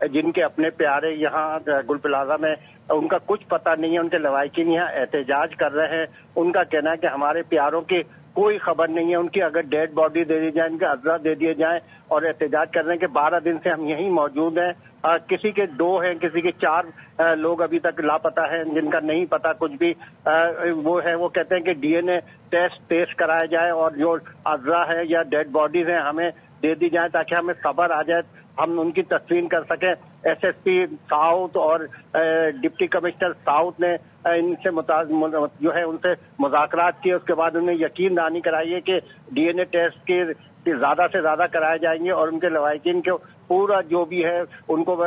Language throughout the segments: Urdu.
جن کے اپنے پیارے یہاں گل پلازا میں ان کا کچھ پتہ نہیں ہے، ان کے لوائقین یہاں احتجاج کر رہے ہیں. ان کا کہنا ہے کہ ہمارے پیاروں کی کوئی خبر نہیں ہے، ان کی اگر ڈیڈ باڈی دے دی جائے، ان کے اعضاء دے دیے جائیں، اور احتجاج کر رہے ہیں کہ 12 دن سے ہم یہیں موجود ہیں. کسی کے 2 ہیں، کسی کے 4 لوگ ابھی تک لاپتہ ہیں جن کا نہیں پتا کچھ بھی. وہ کہتے ہیں کہ DNA ٹیسٹ پیش کرایا جائے اور جو اعضاء ہے یا ڈیڈ باڈیز ہیں ہمیں دے دی جائیں تاکہ ہمیں خبر آ جائے، ہم ان کی تدفین کر سکیں. SSP ساؤتھ اور ڈپٹی کمشنر ساؤتھ نے ان سے جو ہے ان سے مذاکرات کیے. اس کے بعد انہیں یقین دہانی کرائی ہے کہ DNA ٹیسٹ کے زیادہ سے زیادہ کرائے جائیں گے اور ان کے لوائقین کو پورا جو بھی ہے ان کو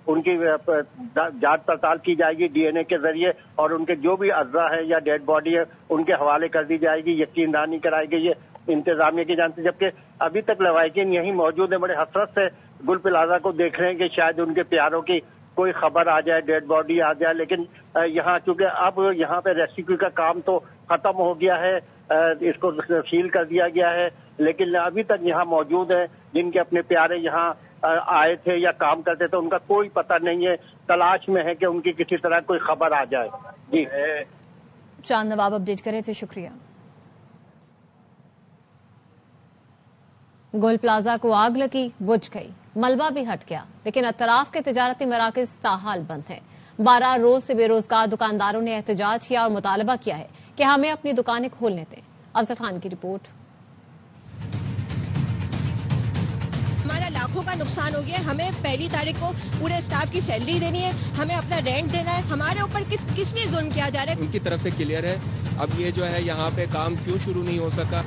ان کی جانچ پڑتال کی جائے گی DNA کے ذریعے، اور ان کے جو بھی اعضاء ہے یا ڈیڈ باڈی ہے ان کے حوالے کر دی جائے گی. یقین دہانی کرائی گئی ہے انتظامیہ کی جانب سے، جبکہ ابھی تک لوائقین یہیں موجود ہیں، بڑے حسرت سے گل پلازا کو دیکھ رہے ہیں کہ شاید ان کے پیاروں کی کوئی خبر آ جائے، ڈیڈ باڈی آ جائے. لیکن یہاں چونکہ اب یہاں پہ ریسکیو کا کام تو ختم ہو گیا ہے، اس کو سیل کر دیا گیا ہے، لیکن ابھی تک یہاں موجود ہیں جن کے اپنے پیارے یہاں آئے تھے یا کام کرتے تھے، ان کا کوئی پتہ نہیں ہے. تلاش میں ہے کہ ان کی کسی طرح کوئی خبر آ جائے. جی چاند نواب اپڈیٹ کرے تھے، شکریہ. گول پلازا کو آگ لگی، بجھ گئی، ملبہ بھی ہٹ گیا، لیکن اطراف کے تجارتی مراکز تاحال بند ہیں. 12 روز سے بے روزگار دکانداروں نے احتجاج کیا اور مطالبہ کیا ہے کہ ہمیں اپنی دکانیں کھولنے دیں. افضل خان کی رپورٹ. ہمارا لاکھوں کا نقصان ہو گیا. ہمیں 1 تاریخ کو پورے اسٹاف کی سیلری دینی ہے، ہمیں اپنا رینٹ دینا ہے. ہمارے اوپر کس لیے ظلم کیا جا رہا ہے؟ ان کی طرف سے کلیئر ہے. اب یہ جو ہے یہاں پہ کام کیوں شروع نہیں ہو سکا؟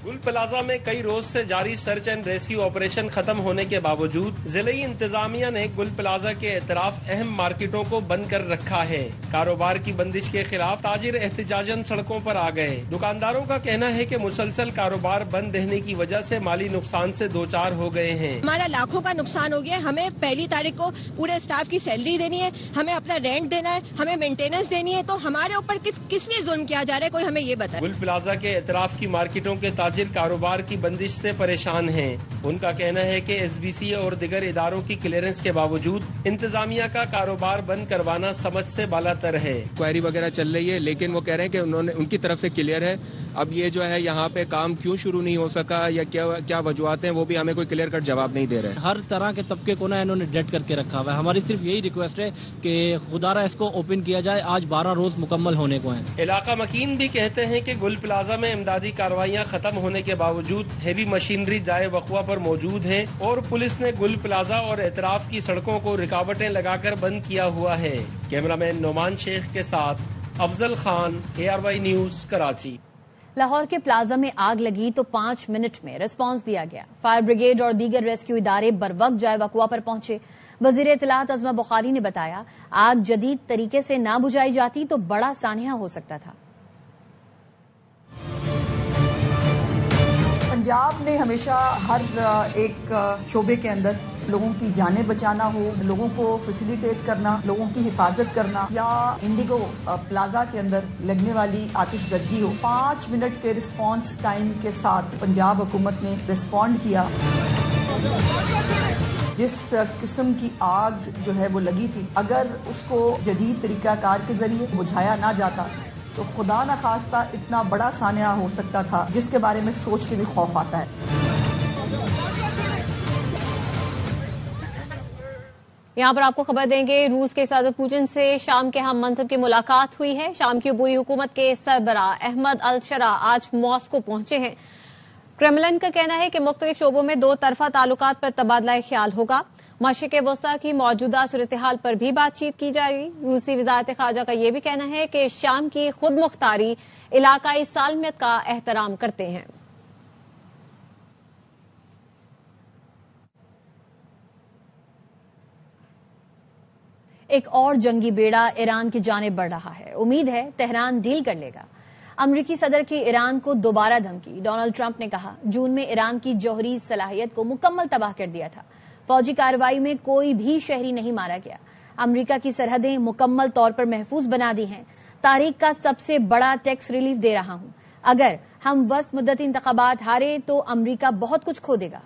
گل پلازا میں کئی روز سے جاری سرچ اینڈ ریسکیو آپریشن ختم ہونے کے باوجود ضلعی انتظامیہ نے گل پلازا کے اطراف اہم مارکیٹوں کو بند کر رکھا ہے. کاروبار کی بندش کے خلاف تاجر احتجاجن سڑکوں پر آ گئے. دکانداروں کا کہنا ہے کہ مسلسل کاروبار بند رہنے کی وجہ سے مالی نقصان سے دوچار ہو گئے ہیں. ہمارا لاکھوں کا نقصان ہو گیا. ہمیں 1 تاریخ کو پورے اسٹاف کی سیلری دینی ہے، ہمیں اپنا رینٹ دینا ہے، ہمیں مینٹیننس دینی ہے. تو ہمارے اوپر کس لیے ظلم کیا جا رہا ہے؟ کوئی ہمیں یہ بتائے. گل پلازا کے اطراف کی مارکیٹوں کے تاجر کاروبار کی بندش سے پریشان ہیں. ان کا کہنا ہے کہ SBC اور دیگر اداروں کی کلیئرنس کے باوجود انتظامیہ کا کاروبار بند کروانا سمجھ سے بالاتر ہے. کوائری وغیرہ چل رہی ہے، لیکن وہ کہہ رہے ہیں کہ ان کی طرف سے کلیئر ہے. اب یہ جو ہے یہاں پہ کام کیوں شروع نہیں ہو سکا یا کیا وجوہات ہیں، وہ بھی ہمیں کوئی کلیئر کٹ جواب نہیں دے رہے. ہر طرح کے طبقے کو نا انہوں نے ڈیڈ کر کے رکھا ہوا ہے. ہماری صرف یہی ریکویسٹ ہے کہ خدا را اس کو اوپن کیا جائے. آج 12 روز مکمل ہونے کو ہیں. علاقہ مکین بھی کہتے ہیں کہ گل پلازا میں امدادی کارروائیاں ختم ہونے کے باوجود ہیوی مشینری جائے وقوع پر موجود ہے اور پولیس نے گل پلازا اور اطراف کی سڑکوں کو رکاوٹیں لگا کر بند کیا ہوا ہے. کیمرہ مین نعمان شیخ کے ساتھ افضل خان، ARY نیوز، کراچی. لاہور کے پلازا میں آگ لگی تو 5 منٹ میں ریسپانس دیا گیا. فائر بریگیڈ اور دیگر ریسکیو ادارے بروقت جائے وقوع پر پہنچے. وزیر اطلاعات عظمہ بخاری نے بتایا آگ جدید طریقے سے نہ بجھائی جاتی تو بڑا سانحہ ہو سکتا تھا. پنجاب نے ہمیشہ ہر ایک شعبے کے اندر لوگوں کی جانیں بچانا ہو، لوگوں کو فیسیلیٹیٹ کرنا، لوگوں کی حفاظت کرنا، یا انڈیگو پلازا کے اندر لگنے والی آتش زدگی ہو، 5 منٹ کے رسپانس ٹائم کے ساتھ پنجاب حکومت نے رسپونڈ کیا. جس قسم کی آگ جو ہے وہ لگی تھی، اگر اس کو جدید طریقہ کار کے ذریعے بجھایا نہ جاتا تو خدا نخواستہ اتنا بڑا سانحہ ہو سکتا تھا جس کے بارے میں سوچ کے بھی خوف آتا ہے. یہاں پر آپ کو خبر دیں گے، روس کے صدر پوٹن سے شام کے ہم منصب کی ملاقات ہوئی ہے. شام کی عبوری حکومت کے سربراہ احمد الشرا آج ماسکو پہنچے ہیں. کرملن کا کہنا ہے کہ مختلف شعبوں میں 2 طرفہ تعلقات پر تبادلہ خیال ہوگا. مشرق وسطیٰ کی موجودہ صورتحال پر بھی بات چیت کی جائے گی. روسی وزارت خارجہ کا یہ بھی کہنا ہے کہ شام کی خود مختاری علاقائی سالمیت کا احترام کرتے ہیں. ایک اور جنگی بیڑا ایران کی جانب بڑھ رہا ہے. امید ہے تہران ڈیل کر لے گا. امریکی صدر کی ایران کو دوبارہ دھمکی. ڈونلڈ ٹرمپ نے کہا جون میں ایران کی جوہری صلاحیت کو مکمل تباہ کر دیا تھا. فوجی کارروائی میں کوئی بھی شہری نہیں مارا گیا. امریکہ کی سرحدیں مکمل طور پر محفوظ بنا دی ہیں. تاریخ کا سب سے بڑا ٹیکس ریلیف دے رہا ہوں. اگر ہم وسط مدتی انتخابات ہارے تو امریکہ بہت کچھ کھو دے گا.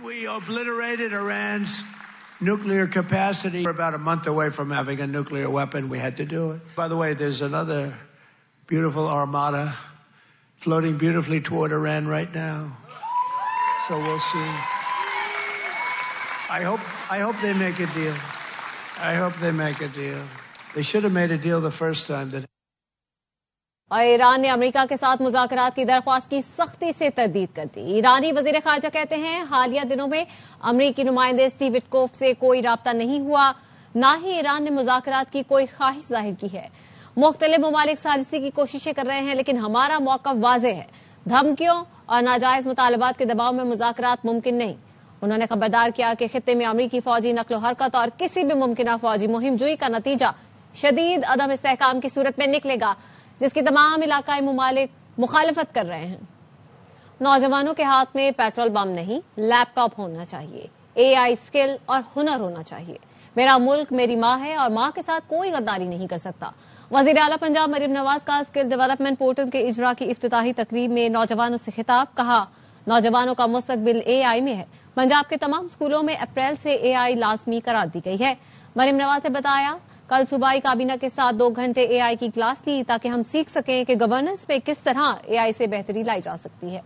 We obliterated Iran's nuclear capacity. We're about a month away from having a nuclear weapon. We had to do it. By the way, there's another beautiful armada floating beautifully toward Iran right now. So we'll see. I hope they make a deal. I hope they make a deal. They should have made a deal the first time. اور ایران نے امریکہ کے ساتھ مذاکرات کی درخواست کی سختی سے تردید کر دی. ایرانی وزیر خارجہ کہتے ہیں حالیہ دنوں میں امریکی نمائندے اسٹیو وٹکوف سے کوئی رابطہ نہیں ہوا، نہ ہی ایران نے مذاکرات کی کوئی خواہش ظاہر کی ہے. مختلف ممالک ثالثی کی کوششیں کر رہے ہیں لیکن ہمارا موقف واضح ہے، دھمکیوں اور ناجائز مطالبات کے دباؤ میں مذاکرات ممکن نہیں. انہوں نے خبردار کیا کہ خطے میں امریکی فوجی نقل و حرکت اور کسی بھی ممکنہ فوجی مہم جوئی کا نتیجہ شدید عدم استحکام کی صورت میں نکلے گا جس کی تمام علاقائی ممالک مخالفت کر رہے ہیں. نوجوانوں کے ہاتھ میں پیٹرول بم نہیں، لیپ ٹاپ ہونا چاہیے، AI اسکل اور ہنر ہونا چاہیے. میرا ملک میری ماں ہے اور ماں کے ساتھ کوئی غداری نہیں کر سکتا. وزیر اعلیٰ پنجاب مریم نواز کا اسکل ڈیولپمنٹ پورٹل کے اجرا کی افتتاحی تقریب میں نوجوانوں سے خطاب. کہا نوجوانوں کا مستقبل AI میں ہے. پنجاب کے تمام اسکولوں میں اپریل سے AI لازمی قرار دی گئی ہے. مریم نواز نے بتایا کل صوبائی کابینہ کے ساتھ 2 گھنٹے AI کی کلاس لی تاکہ ہم سیکھ سکیں کہ گورننس میں کس طرح AI سے بہتری لائی جا سکتی ہے.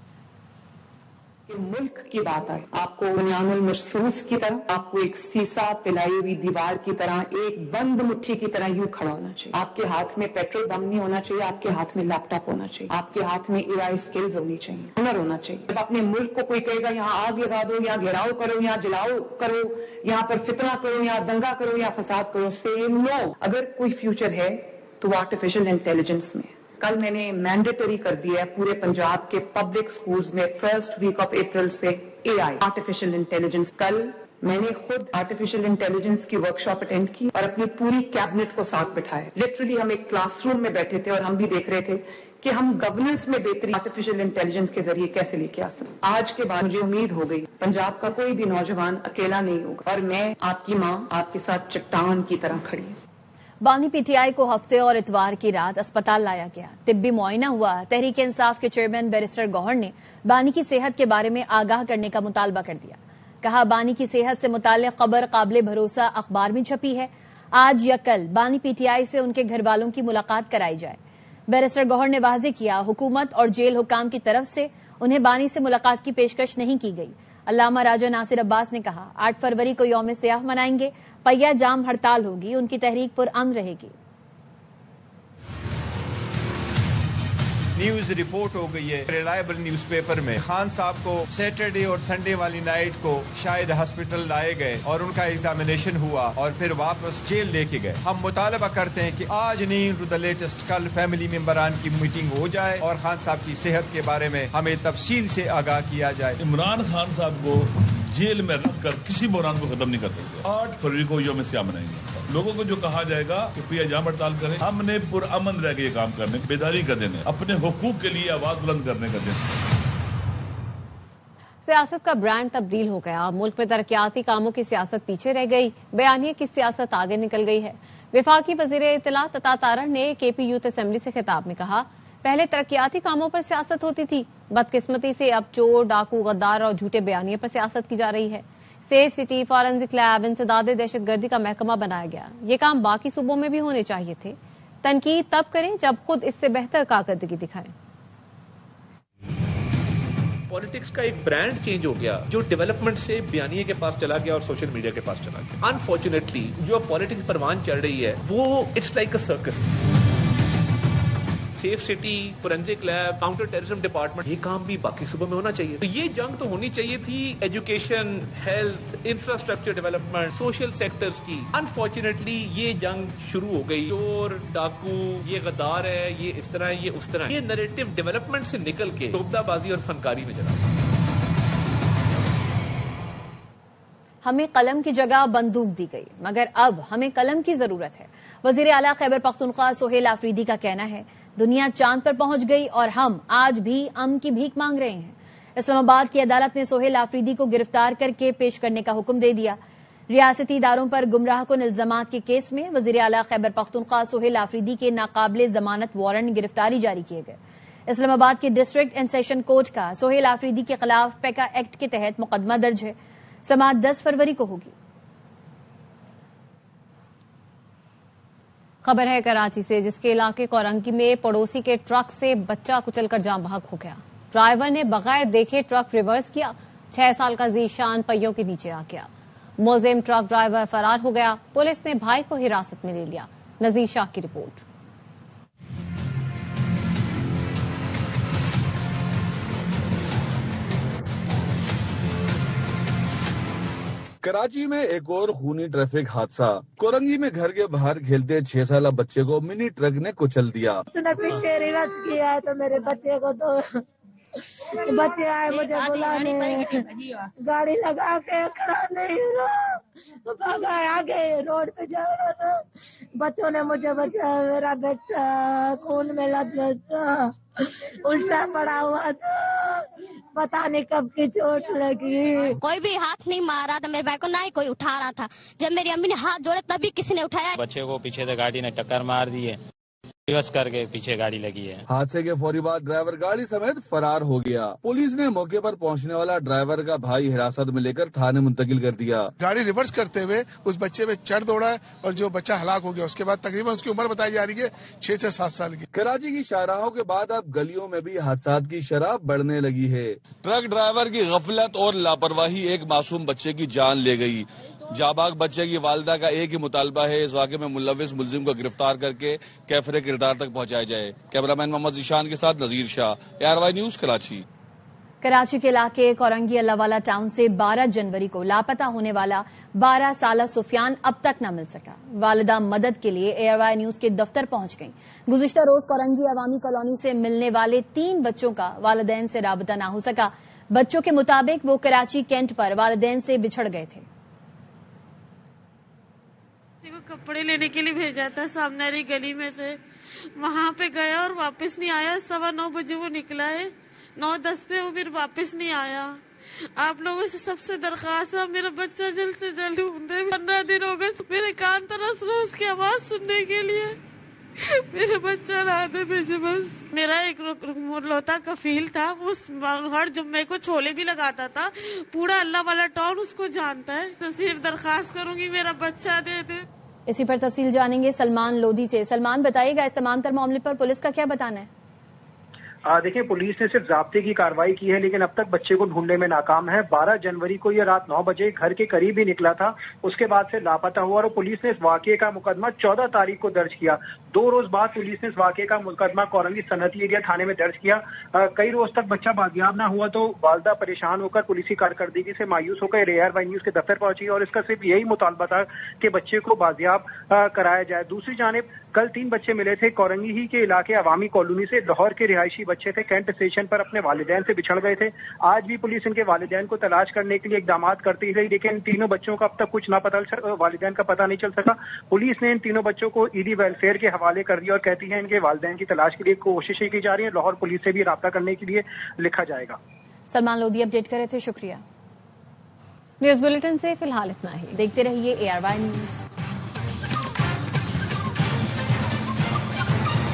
کہ ملک کی بات آئے آپ کو بنیان المرصوص کی طرح، آپ کو ایک سیسا پلائی ہوئی دیوار کی طرح، ایک بند مٹھی کی طرح یوں کھڑا ہونا چاہیے. آپ کے ہاتھ میں پیٹرول بم نہیں ہونا چاہیے، آپ کے ہاتھ میں لیپ ٹاپ ہونا چاہیے، آپ کے ہاتھ میں AI اسکلز ہونی چاہیے، ہنر ہونا چاہیے. جب اپنے ملک کو کوئی کہے گا یہاں آگ لگا دو، یہاں گھیراؤ کرو، یہاں جلاؤ کرو، یہاں پر فتنہ کرو، یہاں دنگا کرو، یہاں فساد کرو، سیم نو. اگر کوئی فیوچر ہے تو وہ آرٹیفیشل انٹیلیجنس میں. کل میں نے مینڈیٹری کر دیا ہے پورے پنجاب کے پبلک سکولز میں فرسٹ ویک آف اپریل سے AI آرٹیفیشل انٹیلیجنس. کل میں نے خود آرٹیفیشل انٹیلیجنس کی ورکشاپ اٹینڈ کی اور اپنی پوری کیبنٹ کو ساتھ بٹھایا. لٹرلی ہم ایک کلاس روم میں بیٹھے تھے اور ہم بھی دیکھ رہے تھے کہ ہم گورننس میں بہتری آرٹیفیشل انٹیلیجنس کے ذریعے کیسے لے کے آ سکتے. آج کے بعد مجھے امید ہو گئی پنجاب کا کوئی بھی نوجوان اکیلا نہیں ہوگا اور میں آپ کی ماں آپ کے ساتھ چٹان کی طرح کھڑی ہوں. بانی PTI کو ہفتے اور اتوار کی رات اسپتال لایا گیا، طبی معائنہ ہوا. تحریک انصاف کے چیئرمین بیرسٹر گوہر نے بانی کی صحت کے بارے میں آگاہ کرنے کا مطالبہ کر دیا. کہا بانی کی صحت سے متعلق خبر قابل بھروسہ اخبار میں چھپی ہے. آج یا کل بانی PTI سے ان کے گھر والوں کی ملاقات کرائی جائے. بیرسٹر گوہر نے واضح کیا حکومت اور جیل حکام کی طرف سے انہیں بانی سے ملاقات کی پیشکش نہیں کی گئی. علامہ راجہ ناصر عباس نے کہا 8 فروری کو یوم سیاہ منائیں گے، پہیا جام ہڑتال ہوگی، ان کی تحریک پرامن رہے گی. نیوز رپورٹ ہو گئی ہے ریلائبل نیوز پیپر میں خان صاحب کو سیٹرڈے اور سنڈے والی نائٹ کو شاید ہاسپٹل لائے گئے اور ان کا ایگزامینیشن ہوا اور پھر واپس جیل لے کے گئے. ہم مطالبہ کرتے ہیں کہ آج نہیں ٹو دا لیٹسٹ کل فیملی ممبران کی میٹنگ ہو جائے اور خان صاحب کی صحت کے بارے میں ہمیں تفصیل سے آگاہ کیا جائے. عمران خان صاحب کو جیل میں رکھ کر کسی بحران کو ختم نہیں کر سکتے. 8 فروری کو یوم سیاہ منائیں گے. لوگوں کو جو کہا جائے گا کہ پہیا جام ہڑتال کریں، ہم نے پرامن رہ کے یہ کام کرنے، بیداری کا دن ہے، اپنے حقوق کے لیے آواز بلند کرنے کا دن. سیاست کا برانڈ تبدیل ہو گیا. ملک میں ترقیاتی کاموں کی سیاست پیچھے رہ گئی، بیانیے کی سیاست آگے نکل گئی ہے. وفاقی وزیر اطلاعات عطا تارڑ نے KP یوتھ اسمبلی سے خطاب میں کہا پہلے ترقیاتی کاموں پر سیاست ہوتی تھی، بدقسمتی سے اب چور، ڈاکو، غدار اور جھوٹے بیانیے پر سیاست کی جا رہی ہے. سیف سٹی، فورنزک لیب، انسداد دہشت گردی کا محکمہ بنایا گیا. یہ کام باقی صوبوں میں بھی ہونے چاہیے تھے. تنقید تب کریں جب خود اس سے بہتر کارکردگی دکھائیں. پالیٹکس کا ایک برانڈ چینج ہو گیا جو ڈیولپمنٹ سے بیانیے کے پاس چلا گیا اور سوشل میڈیا کے پاس چلا گیا. انفارچونیٹلی جو پالیٹکس پروان چڑھ رہی ہے وہ it's like a circus. Safe city, forensic lab, counter terrorism department, یہ کام بھی باقی صوبوں میں ہونا چاہیے. تو یہ جنگ تو ہونی چاہیے تھی education, health, infrastructure development, social sectors کی. انفارچونیٹلی یہ جنگ شروع ہو گئی. چور، ڈاکو، یہ غدار ہے، یہ اس طرح ہے، یہ اس طرح ہے. یہ نیریٹو ڈیولپمنٹ سے نکل کے شعبدہ بازی اور فنکاری میں چلا. ہمیں قلم کی جگہ بندوق دی گئی، مگر اب ہمیں قلم کی ضرورت ہے. وزیر اعلیٰ خیبر پختونخوا سہیل آفریدی کا کہنا ہے دنیا چاند پر پہنچ گئی اور ہم آج بھی امن کی بھیک مانگ رہے ہیں. اسلام آباد کی عدالت نے سہیل آفریدی کو گرفتار کر کے پیش کرنے کا حکم دے دیا. ریاستی اداروں پر گمراہ کن الزامات کے کیس میں وزیر اعلیٰ خیبر پختونخوا سہیل آفریدی کے ناقابل ضمانت وارنٹ گرفتاری جاری کیے گئے. اسلام آباد کے ڈسٹرکٹ اینڈ سیشن کورٹ کا سہیل آفریدی کے خلاف پیکا ایکٹ کے تحت مقدمہ درج ہے. سماعت 10 فروری کو ہوگی. خبر ہے کراچی سے، جس کے علاقے کورنگی میں پڑوسی کے ٹرک سے بچہ کچل کر جاں بحق ہو گیا. ڈرائیور نے بغیر دیکھے ٹرک ریورس کیا. 6 سال کا ذیشان پہیوں کے نیچے آ گیا. ملزم ٹرک ڈرائیور فرار ہو گیا. پولیس نے بھائی کو حراست میں لے لیا. نذیر شاہ کی رپورٹ. کراچی میں ایک اور خونی ٹریفک حادثہ. کورنگی میں گھر کے باہر کھیلتے 6 سالہ بچے کو منی ٹرک نے کچل دیا. اس نے پیچھے ریورس کیا تو میرے بچے کو تو بچے آئے مجھے بلانے، گاڑی لگا کے کھڑا نہیں رہا، بھاگا آگے روڈ پہ جا رہا تھا. بچوں نے مجھے بچایا. میرا بیٹا خون میں لت تھا، الٹا پڑا ہوا تھا، پتا نہیں کب کی چوٹ لگی. کوئی بھی ہاتھ نہیں مارا تھا میرے بھائی کو، نہ ہی کوئی اٹھا رہا تھا. جب میری امی نے ہاتھ جوڑے تبھی کسی نے اٹھایا. بچے کو پیچھے سے گاڑی نے ٹکر مار دی ہے، ریورس کر کے پیچھے گاڑی لگی ہے. حادثے کے فوری بعد ڈرائیور گاڑی سمیت فرار ہو گیا. پولیس نے موقع پر پہنچنے والا ڈرائیور کا بھائی حراست میں لے کر تھانے منتقل کر دیا. گاڑی ریورس کرتے ہوئے اس بچے پہ چڑھ دوڑا ہے اور جو بچہ ہلاک ہو گیا. اس کے بعد تقریباً اس کی عمر بتائی جا رہی ہے 6 سے 7 سال کی. کراچی کی شاہراہوں کے بعد اب گلیوں میں بھی حادثات کی شرح بڑھنے لگی ہے. ٹرک ڈرائیور کی غفلت اور لاپرواہی ایک معصوم بچے کی جان لے گئی. جاباگ بچے کی والدہ کا ایک ہی مطالبہ ہے، اس واقعے میں ملوث ملزم کو گرفتار کر کے کیفر کردار تک پہنچایا جائے. کیمرہ مین محمد ذیشان کے ساتھ نذیر شاہ، ARY نیوز کراچی. کراچی کے علاقے کورنگی اللہ والا ٹاؤن سے 12 جنوری کو لاپتہ ہونے والا 12 سالہ سفیان اب تک نہ مل سکا. والدہ مدد کے لیے ARY نیوز کے دفتر پہنچ گئیں. گزشتہ روز کورنگی عوامی کالونی سے ملنے والے 3 بچوں کا والدین سے رابطہ نہ ہو سکا. بچوں کے مطابق وہ کراچی کینٹ پر والدین سے بچھڑ گئے تھے. کپڑے لینے کے لیے بھیجا تھا سامنے والی گلی میں سے، وہاں پہ گیا اور واپس نہیں آیا. 9:15 بجے وہ نکلا ہے، 9:10 پہ وہ پھر واپس نہیں آیا. آپ لوگوں سے سب سے درخواست ہے میرا بچہ جلد سے جلد ڈھونڈے. 15 دن ہو گئے میرے کان ترس رہے اس کی آواز سننے کے لیے. میرا بچہ لا دے بھیجے بس. میرا ایک لوتا کفیل تھا، اس ہر جمعے کو چھولے بھی لگاتا تھا. پورا اللہ والا ٹاؤن اس کو جانتا ہے. تو صرف درخواست کروں گی میرا بچہ دے دے. اسی پر تفصیل جانیں گے سلمان لودھی سے. سلمان بتائیے گا اس تمام تر معاملے پر پولیس کا کیا بتانا ہے؟ دیکھیں پولیس نے صرف ضابطے کی کارروائی کی ہے لیکن اب تک بچے کو ڈھونڈنے میں ناکام ہے. 12 جنوری کو یہ رات 9 بجے گھر کے قریب ہی نکلا تھا، اس کے بعد سے لاپتہ ہوا اور پولیس نے اس واقعے کا مقدمہ 14 تاریخ کو درج کیا. 2 روز بعد پولیس نے اس واقعے کا مقدمہ کورنگی صنعتی ایریا تھانے میں درج کیا. کئی روز تک بچہ بازیاب نہ ہوا تو والدہ پریشان ہو کر پولیسی کارکردگی سے مایوس ہو کر ARY نیوز کے دفتر پہنچی اور اس کا صرف یہی مطالبہ تھا کہ بچے کو بازیاب کرایا جائے. دوسری جانب کل 3 بچے ملے تھے کورنگی ہی کے علاقے عوامی کالونی سے. لاہور کے رہائشی بچے تھے، کینٹ اسٹیشن پر اپنے والدین سے بچھڑ گئے تھے. آج بھی پولیس ان کے والدین کو تلاش کرنے کے لیے اقدامات کرتی رہی لیکن تینوں بچوں کا اب تک کچھ والدین کا پتہ نہیں چل سکا. پولیس نے ان تینوں بچوں کو ED ویلفیئر کے حوالے کر دیا اور کہتی ہے ان کے والدین کی تلاش کے لیے کوششیں کی جا رہی ہیں. لاہور پولیس سے بھی رابطہ کرنے کے لیے لکھا جائے گا. سلمان لودھی اپڈیٹ کر رہے تھے، شکریہ. نیوز بلیٹن سے فی الحال اتنا ہی. دیکھتے رہیے ARY نیوز.